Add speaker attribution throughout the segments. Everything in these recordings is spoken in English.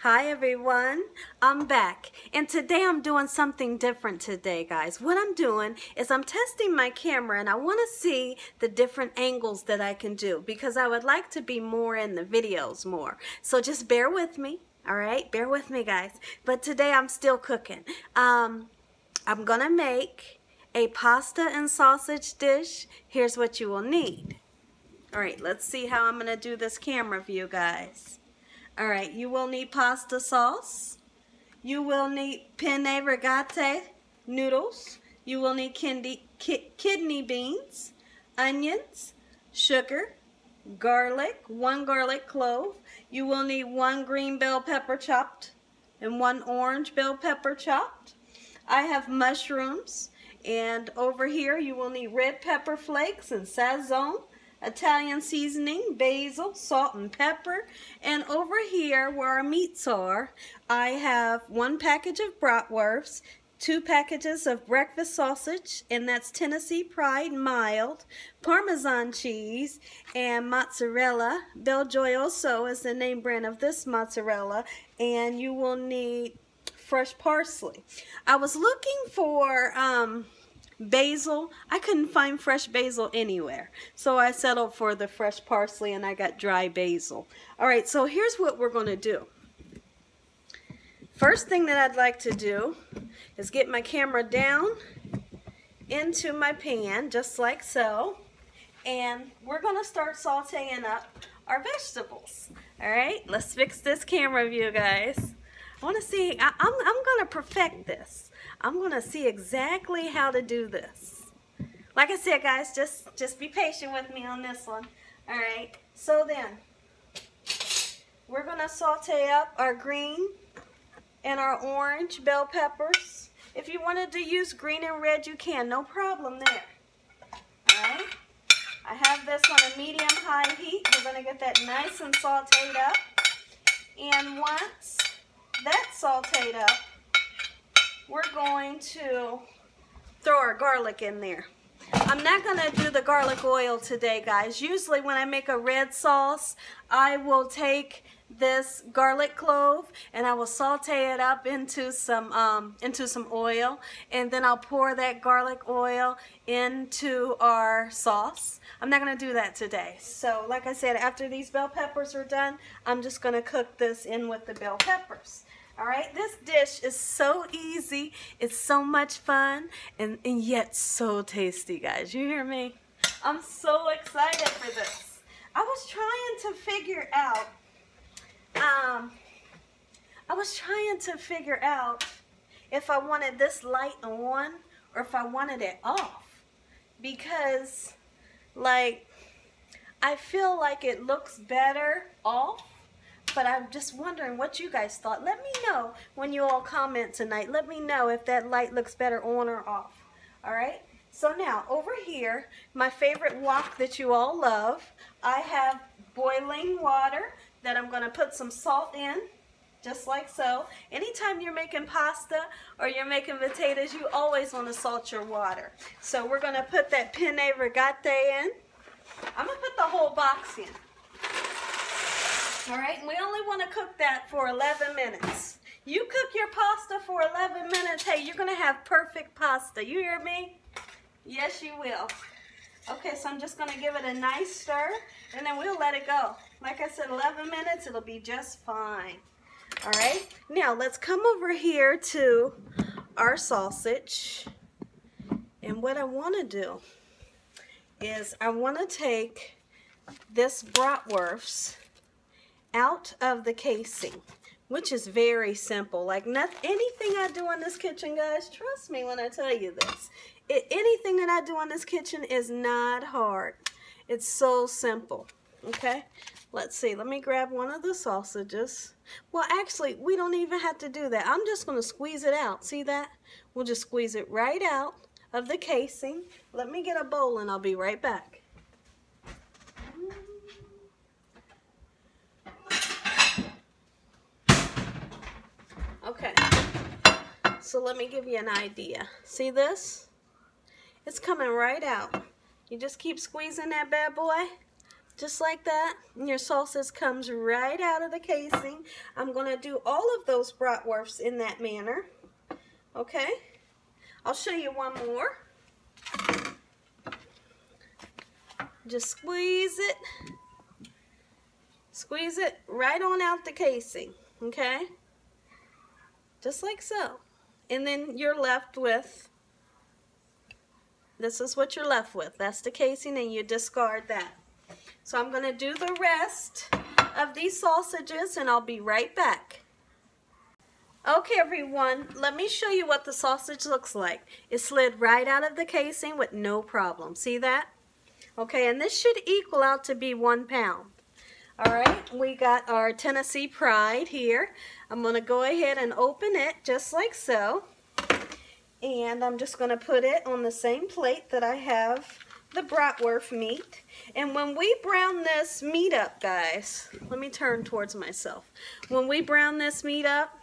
Speaker 1: Hi everyone, I'm back, and today I'm doing something different today, guys. What I'm doing is I'm testing my camera, and I want to see the different angles that I can do because I would like to be more in the videos more. So just bear with me, all right? Bear with me, guys. But today I'm still cooking. I'm gonna make a pasta and sausage dish. Here's what you will need. All right, let's see how I'm gonna do this camera view, guys. All right, you will need pasta sauce. You will need penne rigate noodles. You will need kidney beans, onions, sugar, garlic, 1 garlic clove. You will need 1 green bell pepper chopped and 1 orange bell pepper chopped. I have mushrooms, and over here you will need red pepper flakes and sazon, Italian seasoning, basil, salt and pepper. And over here where our meats are, I have 1 package of Bratwurst, 2 packages of breakfast sausage, and that's Tennessee Pride mild, Parmesan cheese, and mozzarella. Belgioioso is the name brand of this mozzarella, and you will need fresh parsley. I was looking for basil. I couldn't find fresh basil anywhere, so I settled for the fresh parsley and I got dry basil. Alright, so here's what we're going to do. First thing that I'd like to do is get my camera down into my pan, just like so, and we're going to start sauteing up our vegetables. Alright, let's fix this camera view, guys. I want to see, I'm going to perfect this. I'm going to see exactly how to do this. Like I said, guys, just be patient with me on this one. Alright, so then, we're going to saute up our green and our orange bell peppers. If you wanted to use green and red, you can. No problem there. Alright, I have this on a medium-high heat. We're going to get that nice and sauteed up. And once that's sauteed up, we're going to throw our garlic in there. I'm not going to do the garlic oil today, guys. Usually when I make a red sauce, I will take this garlic clove and I will saute it up into some oil, and then I'll pour that garlic oil into our sauce. I'm not going to do that today. So like I said, after these bell peppers are done, I'm just going to cook this in with the bell peppers. Alright, this dish is so easy, it's so much fun, and yet so tasty, guys. You hear me? I'm so excited for this. I was trying to figure out if I wanted this light on or if I wanted it off, because like I feel like it looks better off. But I'm just wondering what you guys thought. Let me know when you all comment tonight. Let me know if that light looks better on or off. Alright? So now, over here, my favorite wok that you all love, I have boiling water that I'm going to put some salt in, just like so. Anytime you're making pasta or you're making potatoes, you always want to salt your water. So we're going to put that penne rigate in. I'm going to put the whole box in. Alright, and we only want to cook that for 11 minutes. You cook your pasta for 11 minutes, hey, you're going to have perfect pasta. You hear me? Yes, you will. Okay, so I'm just going to give it a nice stir, and then we'll let it go. Like I said, 11 minutes, it'll be just fine. Alright, now let's come over here to our sausage. And what I want to do is I want to take this bratwurst out of the casing, which is very simple. Like anything I do in this kitchen, guys, trust me when I tell you this. Anything that I do in this kitchen is not hard. It's so simple. Okay, let's see. Let me grab one of the sausages. Well, actually, we don't even have to do that. I'm just going to squeeze it out. See that? We'll just squeeze it right out of the casing. Let me get a bowl and I'll be right back. Okay, so let me give you an idea. See this? It's coming right out. You just keep squeezing that bad boy just like that, and your sausage comes right out of the casing. I'm going to do all of those bratwursts in that manner. Okay, I'll show you one more. Just squeeze it right on out the casing, okay? Just like so. And then you're left with, this is what you're left with. That's the casing, and you discard that. So I'm going to do the rest of these sausages, and I'll be right back. Okay, everyone, let me show you what the sausage looks like. It slid right out of the casing with no problem. See that? Okay, and this should equal out to be 1 pound. All right, we got our Tennessee Pride here. I'm going to go ahead and open it just like so. And I'm just going to put it on the same plate that I have the bratwurst meat. And when we brown this meat up, guys, let me turn towards myself. When we brown this meat up,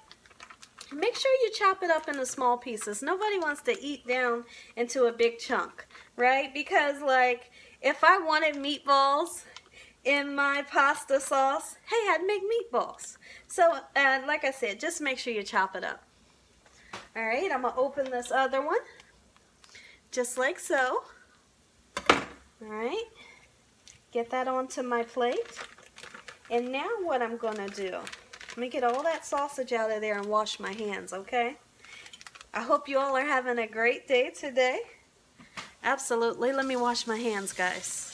Speaker 1: make sure you chop it up into small pieces. Nobody wants to eat down into a big chunk, right? Because, like, if I wanted meatballs in my pasta sauce, hey, I'd make meatballs. So, like I said, just make sure you chop it up. All right, I'm going to open this other one, just like so. All right, get that onto my plate. And now what I'm going to do, let me get all that sausage out of there and wash my hands, okay? I hope you all are having a great day today. Absolutely. Let me wash my hands, guys.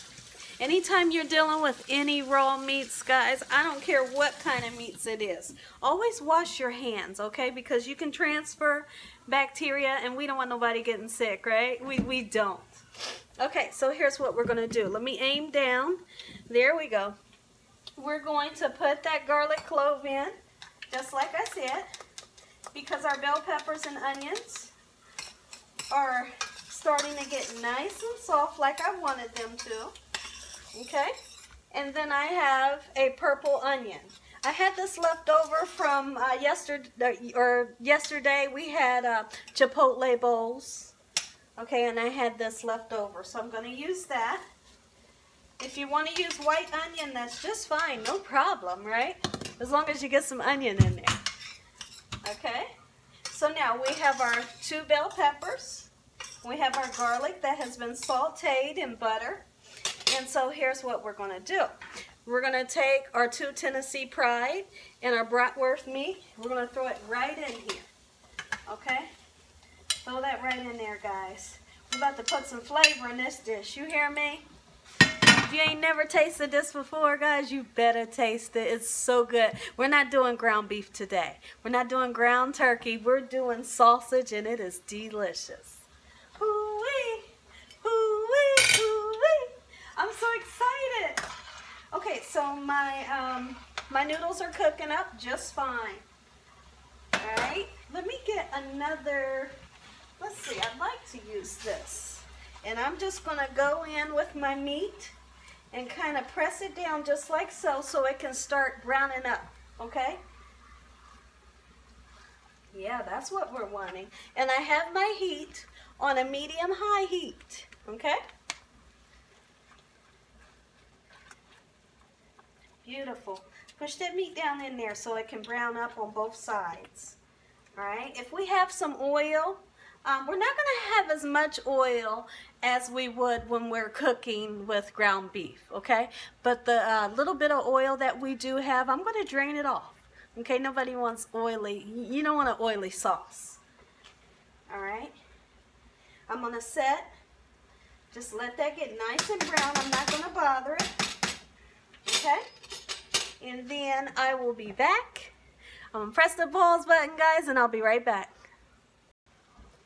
Speaker 1: Anytime you're dealing with any raw meats, guys, I don't care what kind of meats it is, always wash your hands, okay? Because you can transfer bacteria, and we don't want nobody getting sick, right? We don't. Okay, so here's what we're going to do. Let me aim down. There we go. We're going to put that garlic clove in, just like I said, because our bell peppers and onions are starting to get nice and soft like I wanted them to. Okay, and then I have a purple onion. I had this left over from yesterday we had chipotle bowls. Okay, and I had this left over, so I'm going to use that. If you want to use white onion, that's just fine, no problem, right? As long as you get some onion in there. Okay, so now we have our 2 bell peppers. We have our garlic that has been sauteed in butter. And so here's what we're going to do. We're going to take our 2 Tennessee Pride and our bratwurst meat. We're going to throw it right in here. Okay? Throw that right in there, guys. We're about to put some flavor in this dish. You hear me? If you ain't never tasted this before, guys, you better taste it. It's so good. We're not doing ground beef today. We're not doing ground turkey. We're doing sausage, and it is delicious. Hoo-wee! Hoo-wee! Hoo-wee! I'm so excited. Okay, so my noodles are cooking up just fine. All right, let me get another, let's see, I'd like to use this. And I'm just gonna go in with my meat and kind of press it down just like so it can start browning up, okay? Yeah, that's what we're wanting. And I have my heat on a medium-high heat, okay? Beautiful. Push that meat down in there so it can brown up on both sides. All right. If we have some oil, we're not going to have as much oil as we would when we're cooking with ground beef, okay? But the little bit of oil that we do have, I'm going to drain it off. Okay, nobody wants oily. You don't want an oily sauce. All right. I'm going to set. Just let that get nice and brown. I'm not going to bother it. Okay? And then I will be back. I'm going to press the pause button, guys, and I'll be right back.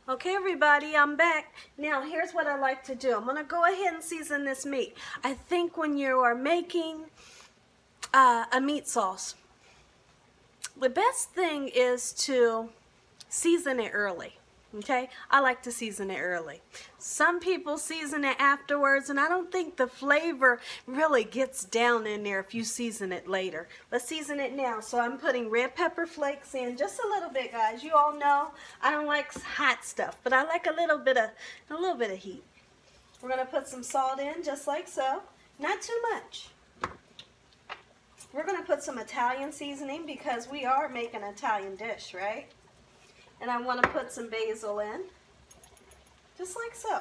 Speaker 1: Okay, everybody, I'm back. Now, here's what I like to do. I'm going to go ahead and season this meat. I think when you are making a meat sauce, the best thing is to season it early. Okay, I like to season it early. Some people season it afterwards, and I don't think the flavor really gets down in there if you season it later. Let's season it now. So I'm putting red pepper flakes in just a little bit, guys. You all know I don't like hot stuff, but I like a little bit of heat. We're gonna put some salt in just like so, not too much. we're going to put some Italian seasoning because we are making an Italian dish, right? And I want to put some basil in, just like so.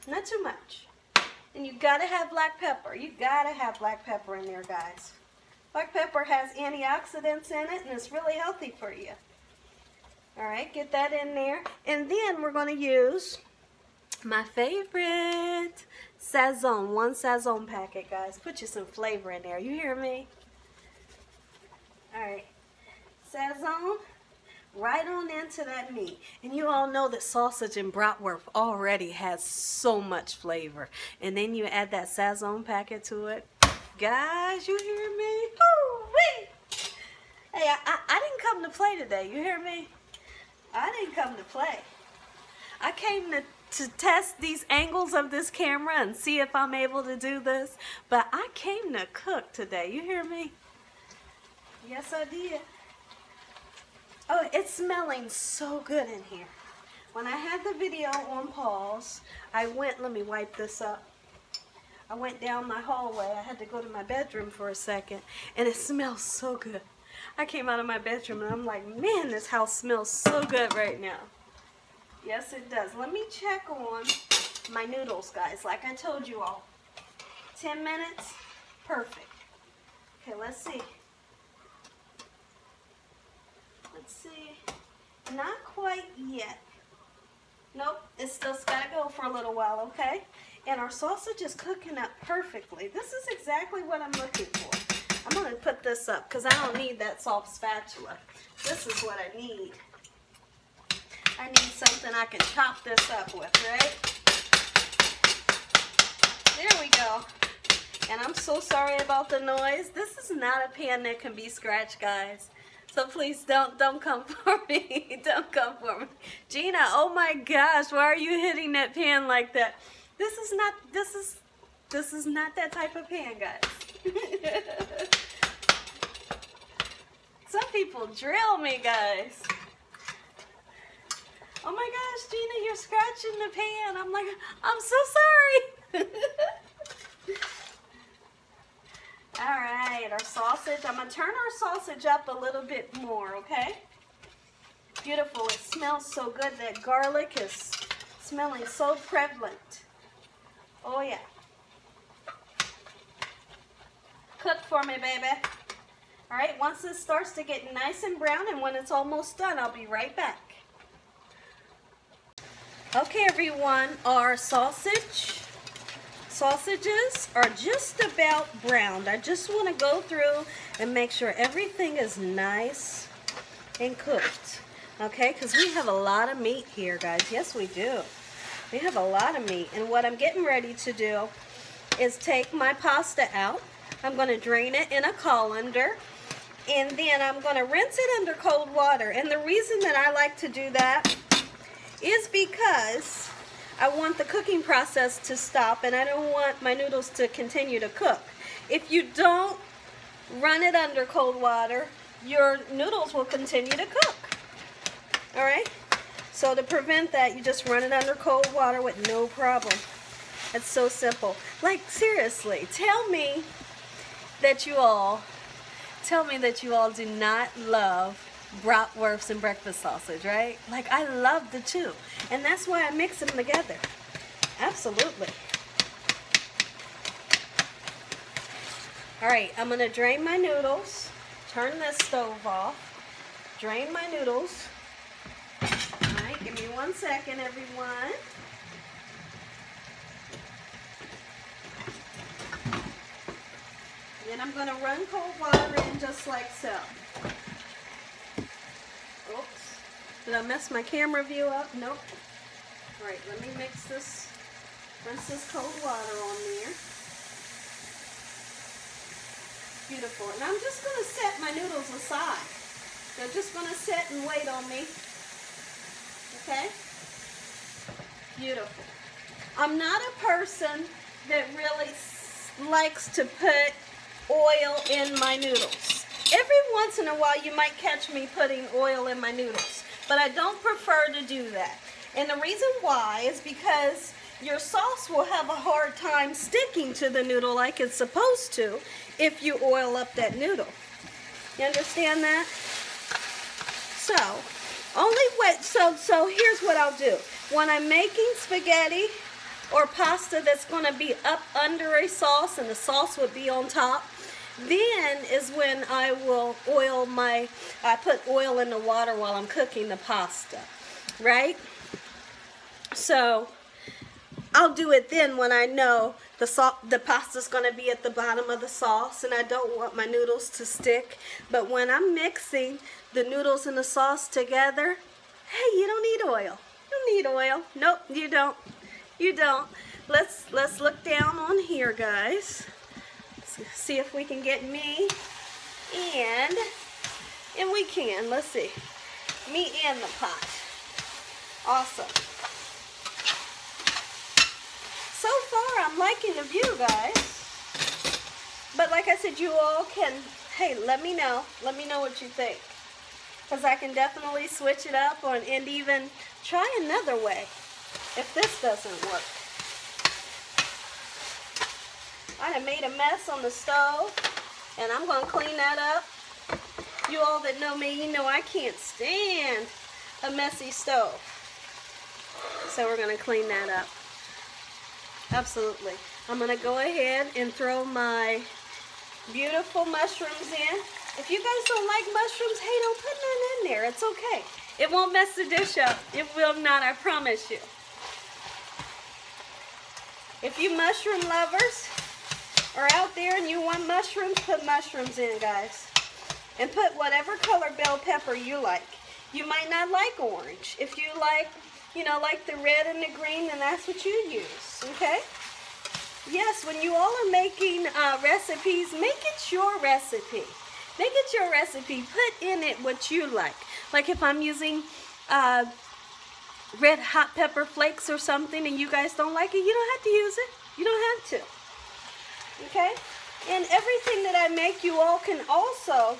Speaker 1: Not too much. And you got to have black pepper. You got to have black pepper in there, guys. Black pepper has antioxidants in it, and it's really healthy for you. All right, get that in there. And then we're going to use my favorite Sazon, 1 Sazon packet, guys. Put you some flavor in there. You hear me? All right, Sazon, right on into that meat. And you all know that sausage and bratwurst already has so much flavor. And then you add that Sazon packet to it. Guys, you hear me? Woo-wee! Hey, I didn't come to play today. You hear me? I didn't come to play. I came to test these angles of this camera and see if I'm able to do this. But I came to cook today. You hear me? Yes, I did. Oh, it's smelling so good in here. When I had the video on pause, I went, let me wipe this up. I went down my hallway. I had to go to my bedroom for a second, and it smells so good. I came out of my bedroom, and I'm like, man, this house smells so good right now. Yes, it does. Let me check on my noodles, guys. Like I told you all, 10 minutes, perfect. Okay, let's see. Let's see. Not quite yet. Nope, it's still got to go for a little while, okay? And our sausage is cooking up perfectly. This is exactly what I'm looking for. I'm going to put this up because I don't need that soft spatula. This is what I need. I need something I can chop this up with, right? There we go. And I'm so sorry about the noise. This is not a pan that can be scratched, guys. So please don't come for me. Don't come for me. Gina, oh my gosh, why are you hitting that pan like that? This is not that type of pan, guys. Some people drill me, guys. Oh my gosh, Gina, you're scratching the pan. I'm like, I'm so sorry. All right, our sausage. I'm gonna turn our sausage up a little bit more, okay? Beautiful, it smells so good. That garlic is smelling so prevalent. Oh yeah. Cook for me, baby. All right, once this starts to get nice and brown, and when it's almost done, I'll be right back. Okay, everyone, our sausages are just about browned. I just want to go through and make sure everything is nice and cooked. Okay, because we have a lot of meat here, guys. Yes, we do. We have a lot of meat. And what I'm getting ready to do is take my pasta out. I'm going to drain it in a colander. And then I'm going to rinse it under cold water. And the reason that I like to do that is because I want the cooking process to stop, and I don't want my noodles to continue to cook. If you don't run it under cold water, your noodles will continue to cook. All right? So to prevent that, you just run it under cold water with no problem. It's so simple. Like, seriously, tell me that you all do not love bratwurst and breakfast sausage, right? Like, I love the two, and that's why I mix them together. Absolutely. All right, I'm gonna drain my noodles, turn this stove off, drain my noodles. All right, give me 1 second, everyone. Then I'm gonna run cold water in just like so. Oops. Did I mess my camera view up? Nope. All right, let me mix this, rinse this cold water on there. Beautiful. And I'm just going to set my noodles aside. They're just going to sit and wait on me. Okay? Beautiful. I'm not a person that really likes to put oil in my noodles. Every once in a while you might catch me putting oil in my noodles, but I don't prefer to do that. And the reason why is because your sauce will have a hard time sticking to the noodle like it's supposed to if you oil up that noodle. You understand that? So, so here's what I'll do. When I'm making spaghetti or pasta that's going to be up under a sauce and the sauce would be on top, then is when I will I put oil in the water while I'm cooking the pasta, right? So I'll do it then when I know the pasta's going to be at the bottom of the sauce and I don't want my noodles to stick. But when I'm mixing the noodles and the sauce together, hey, you don't need oil. You don't need oil. Nope, you don't. You don't. Let's look down on here, guys. See if we can get me and we can. Let's see. Me in the pot. Awesome. So far, I'm liking the view, guys. But like I said, you all can, hey, let me know. Let me know what you think. Because I can definitely switch it up and even try another way if this doesn't work. I done made a mess on the stove, and I'm going to clean that up. You all that know me, you know I can't stand a messy stove. So we're going to clean that up. Absolutely. I'm going to go ahead and throw my beautiful mushrooms in. If you guys don't like mushrooms, hey, don't put none in there. It's okay. It won't mess the dish up. It will not, I promise you. If you mushroom lovers are out there and you want mushrooms, put mushrooms in, guys. And put whatever color bell pepper you like. You might not like orange. If you like, you know, like the red and the green, then that's what you use, okay? Yes, when you all are making recipes, make it your recipe. Make it your recipe. Put in it what you like. Like if I'm using red hot pepper flakes or something and you guys don't like it, you don't have to use it. You don't have to. Okay? And everything that I make, you all can also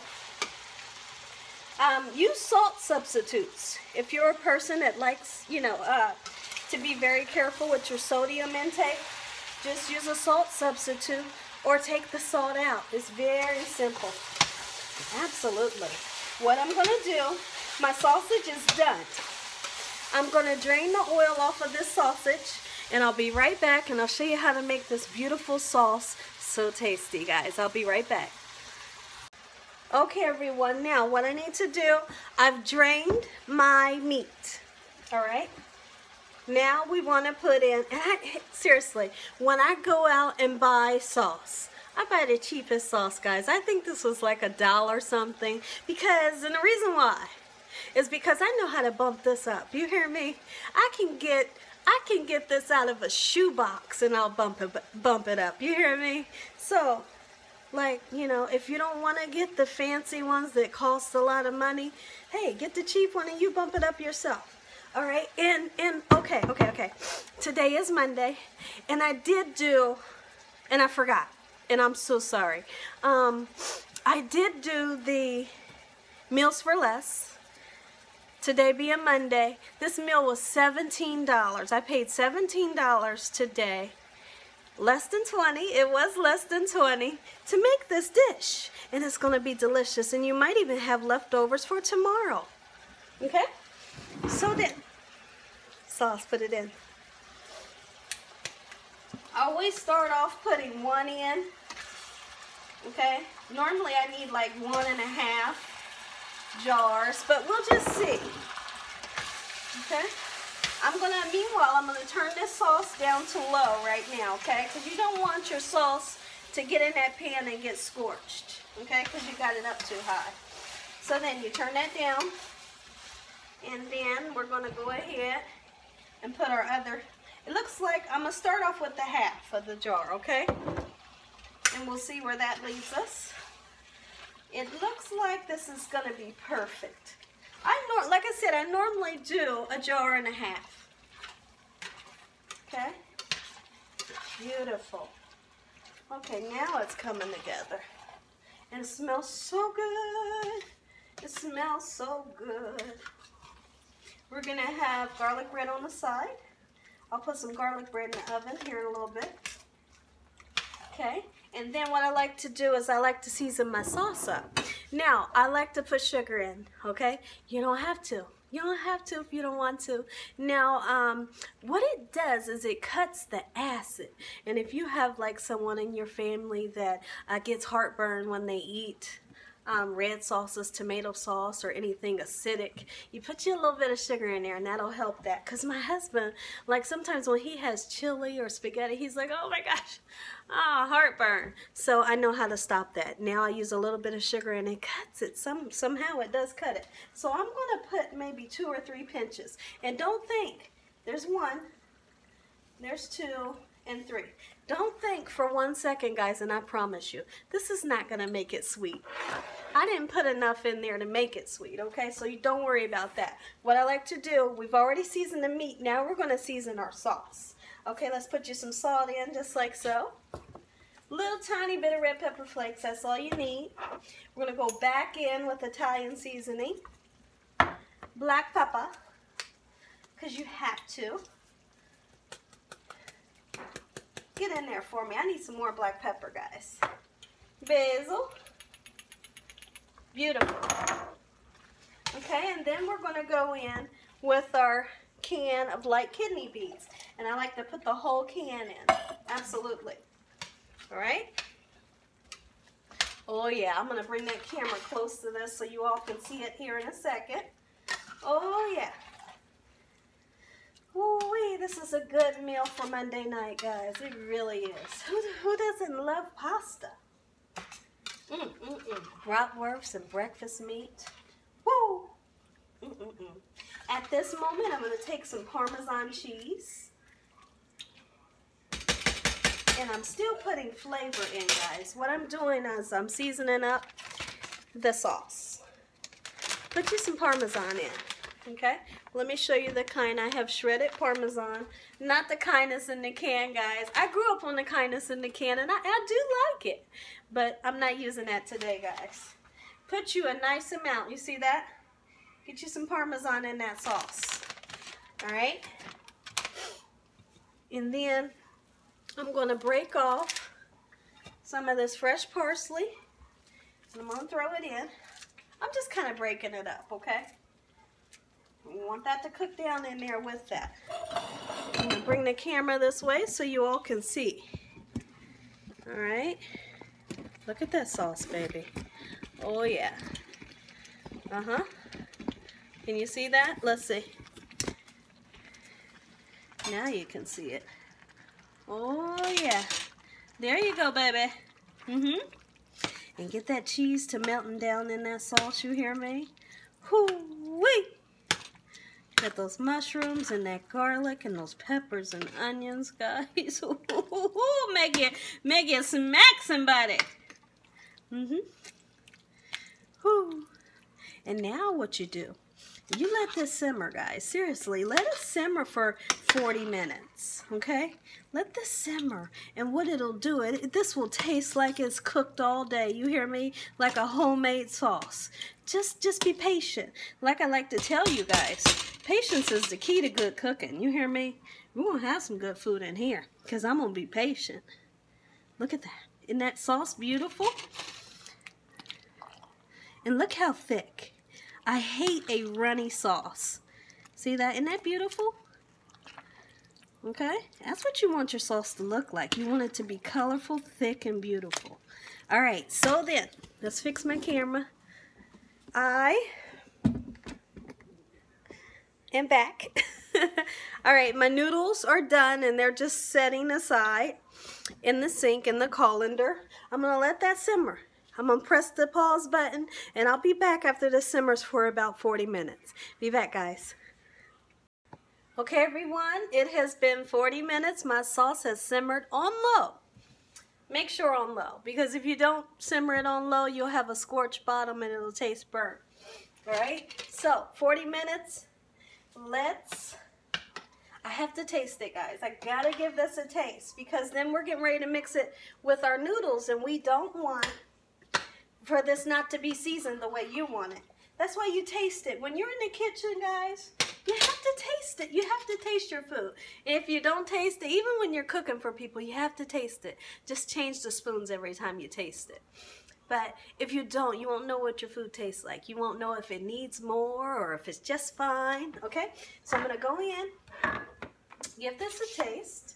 Speaker 1: use salt substitutes. If you're a person that likes, you know, to be very careful with your sodium intake, just use a salt substitute or take the salt out. It's very simple. Absolutely. What I'm going to do, my sausage is done. I'm going to drain the oil off of this sausage and I'll be right back and I'll show you how to make this beautiful sauce so tasty, guys. I'll be right back. Okay, everyone, now what I need to do, I've drained my meat, all right? Now we want to put in, and seriously, when I go out and buy sauce, I buy the cheapest sauce, guys. I think this was like $1 something, and the reason why is because I know how to bump this up. You hear me? I can get this out of a shoebox and I'll bump it up. You hear me? So, like, you know, if you don't want to get the fancy ones that cost a lot of money, hey, get the cheap one and you bump it up yourself. All right, and okay. Today is Monday, and I did do, and I forgot, and I'm so sorry. I did do the Meals for Less. Today being Monday, this meal was $17. I paid $17 today. Less than 20, it was less than 20 to make this dish, and it's going to be delicious, and you might even have leftovers for tomorrow. Okay? So then, sauce, put it in. I always start off putting one in, okay? Normally I need like 1.5 jars, but we'll just see, okay? Meanwhile, I'm gonna turn this sauce down to low right now, okay? Because you don't want your sauce to get in that pan and get scorched, okay? Because you got it up too high. So then you turn that down. And then we're going to go ahead and put our other, it looks like I'm going to start off with the half of the jar, okay? And we'll see where that leads us. It looks like this is going to be perfect. Like I said, I normally do 1.5 jars. Okay? Beautiful. Okay, now it's coming together. And it smells so good. It smells so good. We're going to have garlic bread on the side. I'll put some garlic bread in the oven here in a little bit. Okay, and then what I like to do is I like to season my sauce up. Now, I like to put sugar in, okay? You don't have to. You don't have to if you don't want to. Now, what it does is it cuts the acid. And if you have like someone in your family that gets heartburn when they eat red sauces, tomato sauce, or anything acidic, you put you a little bit of sugar in there and that'll help that. Because my husband, like sometimes when he has chili or spaghetti, he's like, oh my gosh, heartburn. So I know how to stop that. Now I use a little bit of sugar and it cuts it. Somehow it does cut it. So I'm going to put maybe 2 or 3 pinches. And don't think, there's 1, there's 2, and 3. Don't think for 1 second, guys, and I promise you, this is not going to make it sweet. I didn't put enough in there to make it sweet, okay? So you don't worry about that. What I like to do, we've already seasoned the meat. Now we're going to season our sauce. Okay, let's put you some salt in, just like so. Little tiny bit of red pepper flakes, that's all you need. We're going to go back in with Italian seasoning. Black pepper, because you have to. Get in there for me. I need some more black pepper, guys. Basil. Beautiful. Okay, and then we're going to go in with our can of light kidney beans. And I like to put the whole can in. Absolutely. All right? Oh, yeah. I'm going to bring that camera close to this so you all can see it here in a second. Oh, yeah. Ooh-wee, this is a good meal for Monday night, guys. It really is. Who doesn't love pasta? Bratwurst and breakfast meat. Woo! At this moment, I'm going to take some Parmesan cheese. And I'm still putting flavor in, guys. What I'm doing is I'm seasoning up the sauce. Put you some Parmesan in. Okay, let me show you the kind. I have shredded Parmesan, not the kind that's in the can, guys. I grew up on the kind that's in the can, and I do like it, but I'm not using that today, guys. Put you a nice amount. You see that? Get you some Parmesan in that sauce. All right, and then I'm going to break off some of this fresh parsley, and I'm going to throw it in. I'm just kind of breaking it up, okay? We want that to cook down in there with that. I'm going to bring the camera this way so you all can see. Alright. Look at that sauce, baby. Oh, yeah. Uh-huh. Can you see that? Let's see. Now you can see it. Oh, yeah. There you go, baby. And get that cheese to melting down in that sauce, you hear me? Hoo-wee! Got those mushrooms and that garlic and those peppers and onions, guys. Ooh, make you smack somebody. Whoo. And now what you do, you let this simmer, guys. Seriously, let it simmer for 40 minutes, okay? Let this simmer, and what it'll do, this will taste like it's cooked all day. You hear me? Like a homemade sauce. Just be patient. Like I like to tell you guys, patience is the key to good cooking. You hear me? We're going to have some good food in here because I'm going to be patient. Look at that. Isn't that sauce beautiful? And look how thick. I hate a runny sauce. See that? Isn't that beautiful? Okay? That's what you want your sauce to look like. You want it to be colorful, thick, and beautiful. All right. So then, let's fix my camera. I am back. All right, my noodles are done and they're just setting aside in the sink in the colander. I'm going to let that simmer. I'm going to press the pause button and I'll be back after this simmers for about 40 minutes. Be back, guys. Okay, everyone, it has been 40 minutes. My sauce has simmered on low. Make sure on low, because if you don't simmer it on low, you'll have a scorched bottom and it'll taste burnt. All right, so 40 minutes. I have to taste it, guys. I gotta give this a taste because then we're getting ready to mix it with our noodles, and we don't want for this not to be seasoned the way you want it. That's why you taste it. When you're in the kitchen, guys, you have to taste it. You have to taste your food. If you don't taste it, even when you're cooking for people, you have to taste it. Just change the spoons every time you taste it. But if you don't, you won't know what your food tastes like. You won't know if it needs more or if it's just fine, okay? So I'm gonna go in, give this a taste,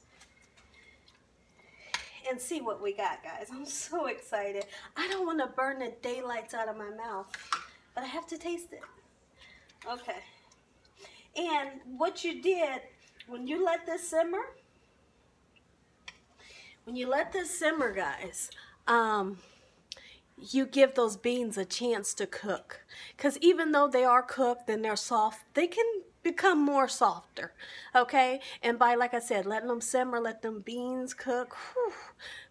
Speaker 1: and see what we got, guys. I'm so excited. I don't want to burn the daylights out of my mouth, but I have to taste it. Okay. And what you did, when you let this simmer, guys, you give those beans a chance to cook. Because even though they are cooked and they're soft, they can become more softer, okay? And by, like I said, letting them simmer, let them beans cook, whew,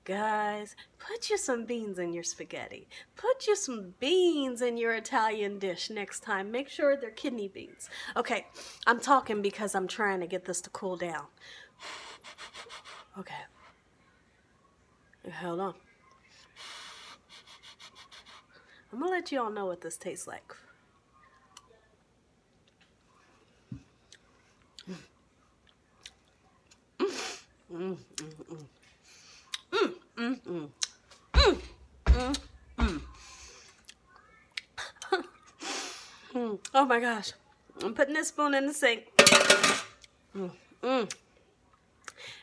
Speaker 1: guys, put you some beans in your spaghetti. Put you some beans in your Italian dish next time. Make sure they're kidney beans. Okay, I'm talking because I'm trying to get this to cool down. Okay. Hold on. I'm gonna let you all know what this tastes like. Oh my gosh. I'm putting this spoon in the sink.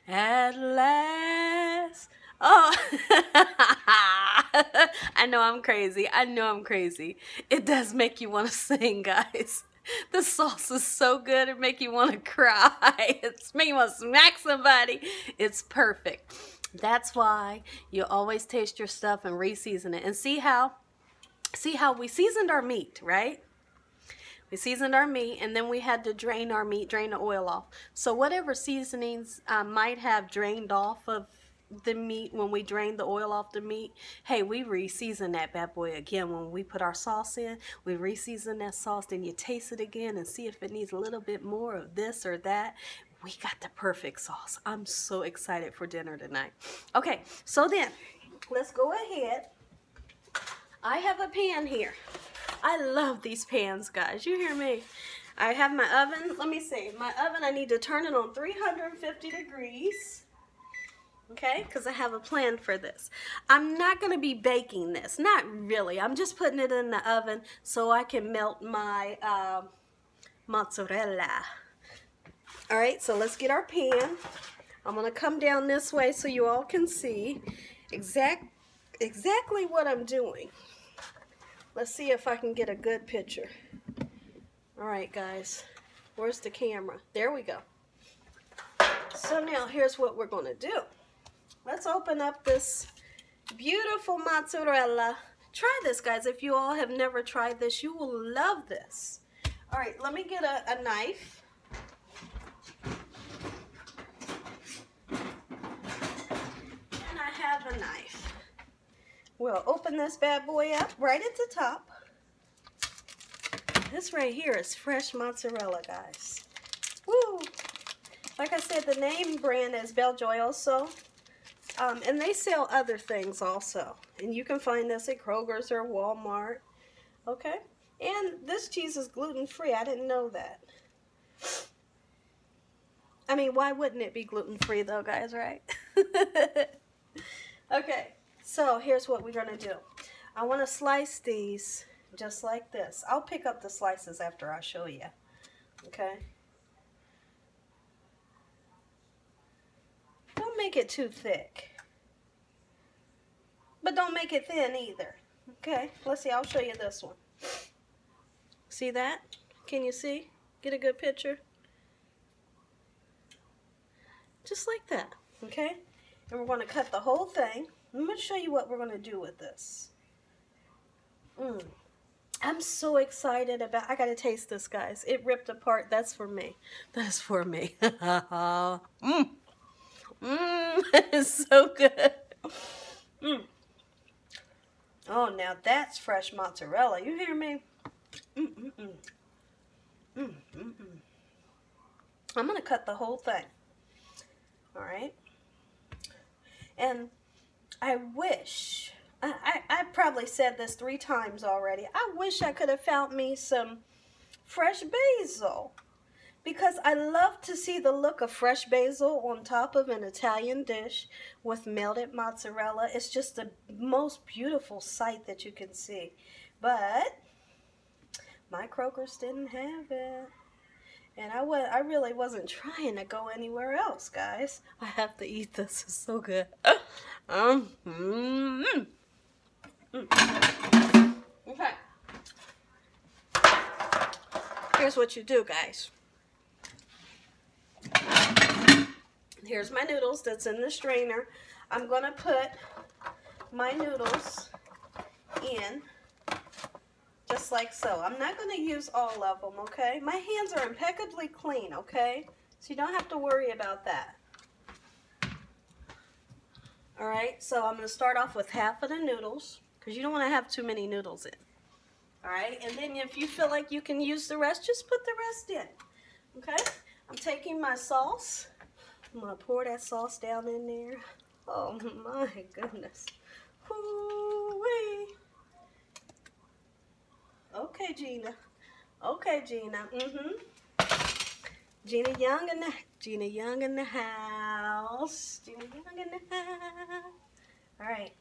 Speaker 1: At last. Oh. I know I'm crazy. I know I'm crazy. It does make you want to sing, guys. The sauce is so good it make you want to cry. It's make you want to smack somebody. It's perfect. That's why you always taste your stuff and re-season it. And see how we seasoned our meat, right? We seasoned our meat, and then we had to drain our meat, drain the oil off. So whatever seasonings might have drained off of the meat when we drained the oil off the meat, hey, we re-season that bad boy again. When we put our sauce in, we re-season that sauce, then you taste it again and see if it needs a little bit more of this or that. We got the perfect sauce. I'm so excited for dinner tonight. Okay, so then let's go ahead. I have a pan here. I love these pans, guys. You hear me? I have my oven. Let me see. My oven, I need to turn it on 350 degrees. Okay, because I have a plan for this. I'm not going to be baking this. Not really. I'm just putting it in the oven so I can melt my mozzarella. All right, so let's get our pan. I'm going to come down this way so you all can see exactly what I'm doing. Let's see if I can get a good picture. All right, guys. Where's the camera? There we go. So now here's what we're going to do. Let's open up this beautiful mozzarella. Try this, guys. If you all have never tried this, you will love this. All right, let me get a knife. And I have a knife. We'll open this bad boy up right at the top. This right here is fresh mozzarella, guys. Woo! Like I said, the name brand is Beljoy also. And they sell other things also. And you can find this at Kroger's or Walmart. Okay? And this cheese is gluten-free. I didn't know that. I mean, why wouldn't it be gluten-free though, guys, right? Okay. So here's what we're going to do. I want to slice these just like this. I'll pick up the slices after I show you. Okay? Don't make it too thick. But don't make it thin either. Okay, let's see. I'll show you this one. See that? Can you see? Get a good picture? Just like that. Okay? And we're going to cut the whole thing. I'm going to show you what we're going to do with this. I'm so excited about, I got to taste this, guys. It ripped apart. That's for me. That's for me. It's so good. Oh, now that's fresh mozzarella. You hear me? I'm going to cut the whole thing. All right? And I wish, I probably said this 3 times already. I wish I could have found me some fresh basil. because I love to see the look of fresh basil on top of an Italian dish with melted mozzarella. It's just the most beautiful sight that you can see. But my Kroger's didn't have it. And I really wasn't trying to go anywhere else, guys. I have to eat this. It's so good. Okay. Here's what you do, guys. Here's my noodles that's in the strainer. I'm going to put my noodles in just like so. I'm not going to use all of them, okay? My hands are impeccably clean, okay? So you don't have to worry about that. Alright, so I'm going to start off with half of the noodles, because you don't want to have too many noodles in. Alright, and then if you feel like you can use the rest, just put the rest in. Okay? I'm taking my sauce. I'm going to pour that sauce down in there. Oh my goodness. Woo-wee. Okay, Gina. Okay, Gina. Gina Young in the house. Gina Young in the house. Alright.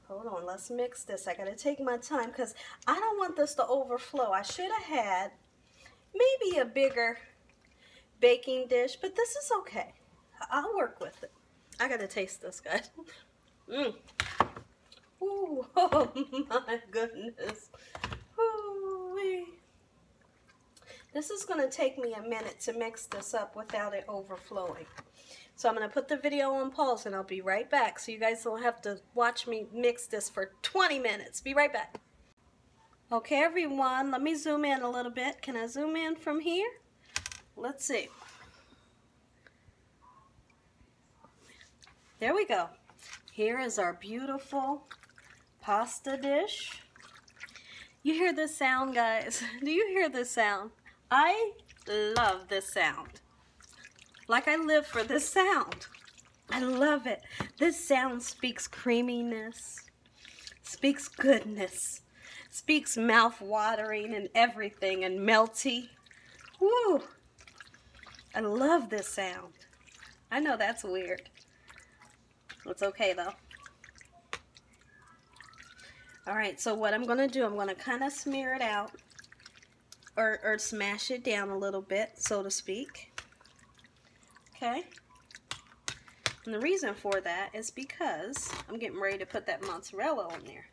Speaker 1: Hold on, let's mix this. I gotta take my time because I don't want this to overflow. I should have had maybe a bigger baking dish, but this is okay. I'll work with it. I gotta taste this, guys. Ooh, oh my goodness. Ooh-wee. This is gonna take me a minute to mix this up without it overflowing. So I'm going to put the video on pause and I'll be right back so you guys don't have to watch me mix this for 20 minutes. Be right back. Okay, everyone, let me zoom in a little bit. Can I zoom in from here? Let's see. There we go. Here is our beautiful pasta dish. You hear this sound, guys? Do you hear this sound? I love this sound. Like I live for this sound. I love it. This sound speaks creaminess, speaks goodness, speaks mouth-watering and everything and melty. Woo! I love this sound. I know that's weird. It's okay though. Alright, so what I'm going to do, I'm going to kind of smear it out or smash it down a little bit, so to speak. Okay, and the reason for that is because I'm getting ready to put that mozzarella on there.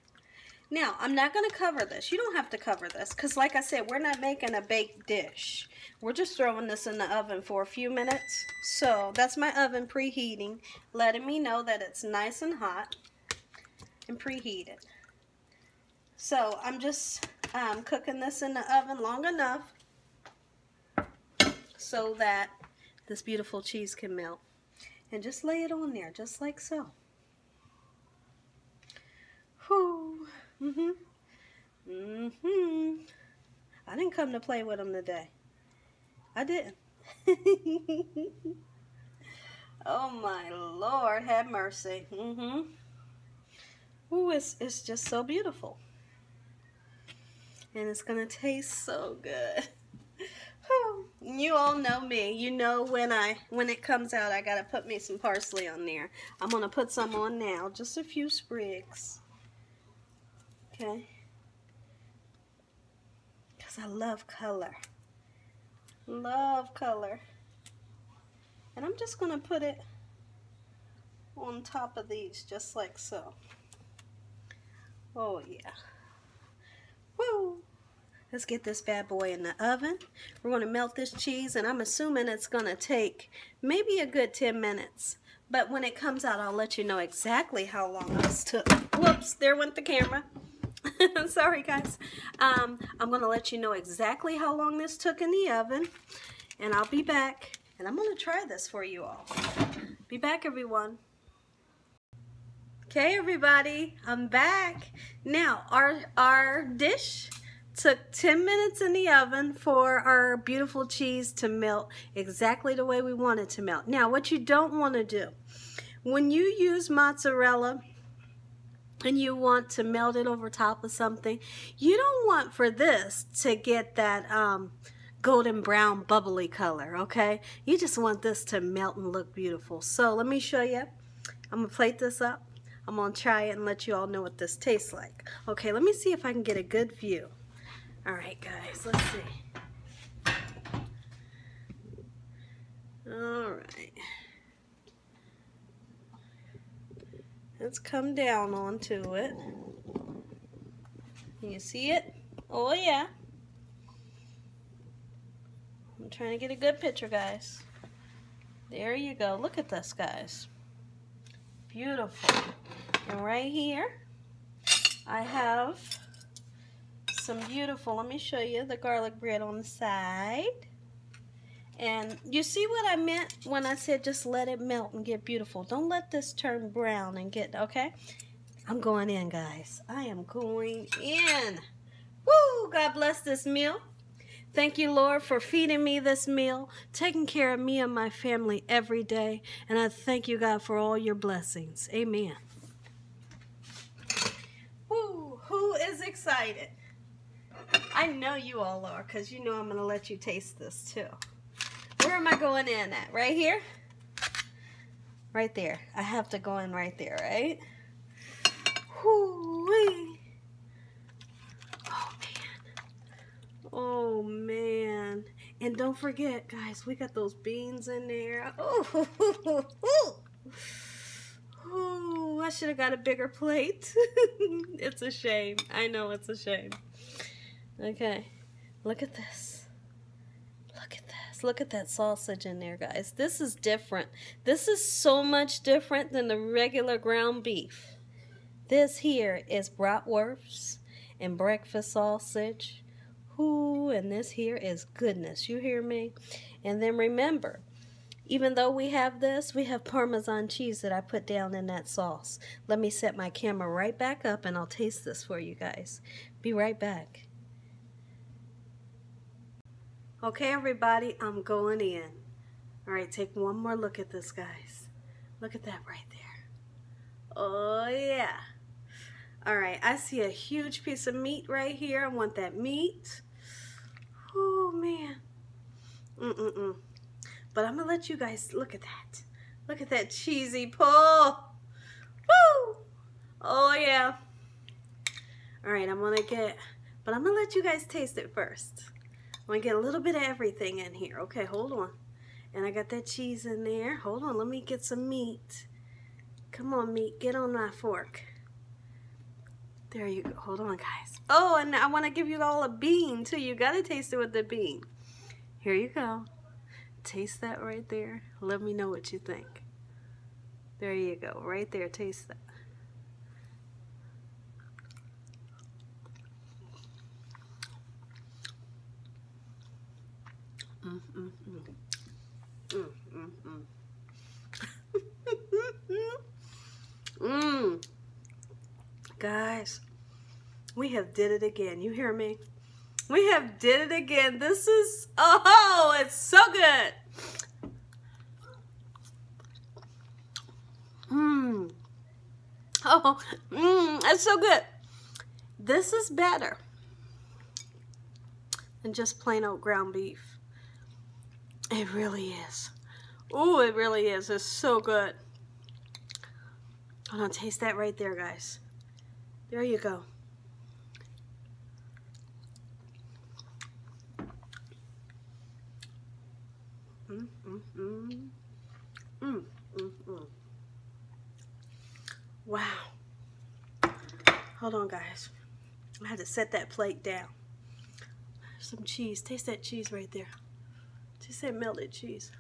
Speaker 1: Now, I'm not going to cover this. You don't have to cover this because, like I said, we're not making a baked dish. We're just throwing this in the oven for a few minutes. So, that's my oven preheating, letting me know that it's nice and hot and preheated. So, I'm just cooking this in the oven long enough so that this beautiful cheese can melt. And just lay it on there, just like so. Whew. I didn't come to play with them today. I didn't. Oh my Lord, have mercy. Ooh, it's just so beautiful. And it's gonna taste so good. You all know me. You know when it comes out, I gotta put me some parsley on there. I'm gonna put some on now, just a few sprigs. Okay. Because I love color. Love color. And I'm just gonna put it on top of these, just like so. Oh yeah. Woo! Let's get this bad boy in the oven. We're going to melt this cheese, and I'm assuming it's going to take maybe a good 10 minutes. But when it comes out, I'll let you know exactly how long this took. Whoops, there went the camera. Sorry, guys. I'm going to let you know exactly how long this took in the oven, and I'll be back, and I'm going to try this for you all. Be back, everyone. Okay, everybody, I'm back. Now, our dish took 10 minutes in the oven for our beautiful cheese to melt exactly the way we want it to melt. Now, what you don't want to do, when you use mozzarella and you want to melt it over top of something, you don't want for this to get that golden brown bubbly color, okay? You just want this to melt and look beautiful. So let me show you. I'm gonna plate this up. I'm gonna try it and let you all know what this tastes like. Okay, let me see if I can get a good view. All right, guys, let's see. All right. Let's come down onto it. Can you see it? Oh, yeah. I'm trying to get a good picture, guys. There you go. Look at this, guys. Beautiful. And right here, I have some beautiful, let me show you the garlic bread on the side. And you see what I meant when I said just let it melt and get beautiful. Don't let this turn brown and get, okay? I'm going in, guys. I am going in. Woo! God bless this meal. Thank you, Lord, for feeding me this meal, taking care of me and my family every day. And I thank you, God, for all your blessings. Amen. Woo! Who is excited? I know you all are, because you know I'm going to let you taste this too. Where am I going in at? Right here? Right there. I have to go in right there, right? Whoo-wee. Oh, man. Oh, man. And don't forget, guys, we got those beans in there. Oh, oh, I should have got a bigger plate. It's a shame. I know it's a shame. Okay. Look at this. Look at this. Look at that sausage in there, guys. This is different. This is so much different than the regular ground beef. This here is bratwurst and breakfast sausage. Ooh, and this here is goodness. You hear me? And then remember, even though we have this, we have Parmesan cheese that I put down in that sauce. Let me set my camera right back up and I'll taste this for you guys. Be right back. Okay, everybody, I'm going in. All right, take one more look at this, guys. Look at that right there. Oh, yeah. All right, I see a huge piece of meat right here. I want that meat. Oh, man. But I'm going to let you guys look at that. Look at that cheesy pull. Woo! Oh, yeah. All right, I'm going to let you guys taste it first. I'm going to get a little bit of everything in here. Okay, hold on. And I got that cheese in there. Hold on, let me get some meat. Come on, meat, get on my fork. There you go. Hold on, guys. Oh, and I want to give you all a bean, too. You got to taste it with the bean. Here you go. Taste that right there. Let me know what you think. There you go. Right there. Taste that. Guys, we have did it again. You hear me? We have did it again. This is, oh, it's so good. Oh, it's so good. This is better than just plain old ground beef. It really is. Oh, it really is. It's so good. Hold on, taste that right there, guys. There you go. Wow. Hold on, guys. I had to set that plate down. Some cheese. Taste that cheese right there. Taste that melted cheese.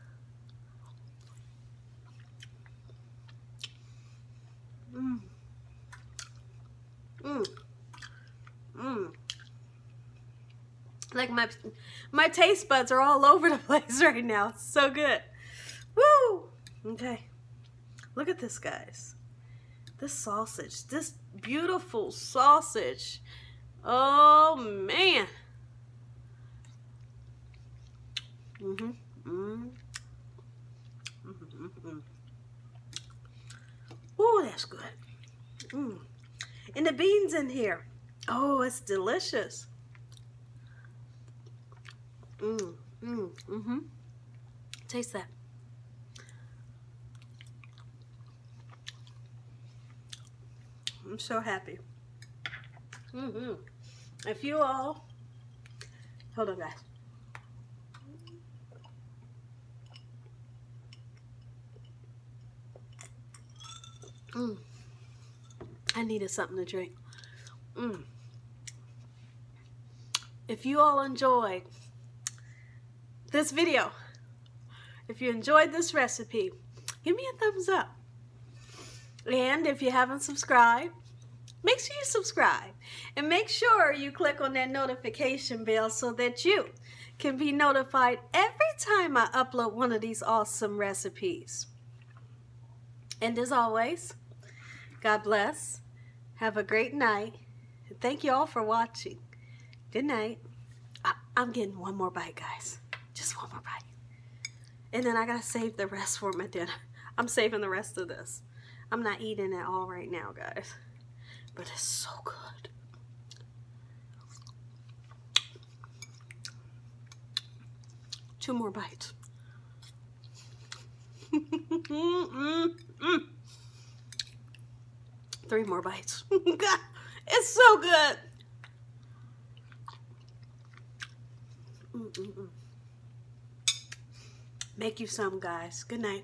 Speaker 1: Like my taste buds are all over the place right now. It's so good. Woo! Okay. Look at this, guys. This sausage. This beautiful sausage. Oh, man. Oh, that's good. And the beans in here. Oh, it's delicious. Taste that. I'm so happy. If you all, hold on guys. I needed something to drink. If you all enjoyed this video, if you enjoyed this recipe, give me a thumbs up. And if you haven't subscribed, make sure you subscribe. And make sure you click on that notification bell so that you can be notified every time I upload one of these awesome recipes. And as always, God bless. Have a great night. And thank you all for watching. Good night. I'm getting one more bite, guys. Just one more bite. And then I gotta save the rest for my dinner. I'm saving the rest of this. I'm not eating it all right now, guys. But it's so good. Two more bites. Three more bites. God, it's so good. Make you some, guys. Good night.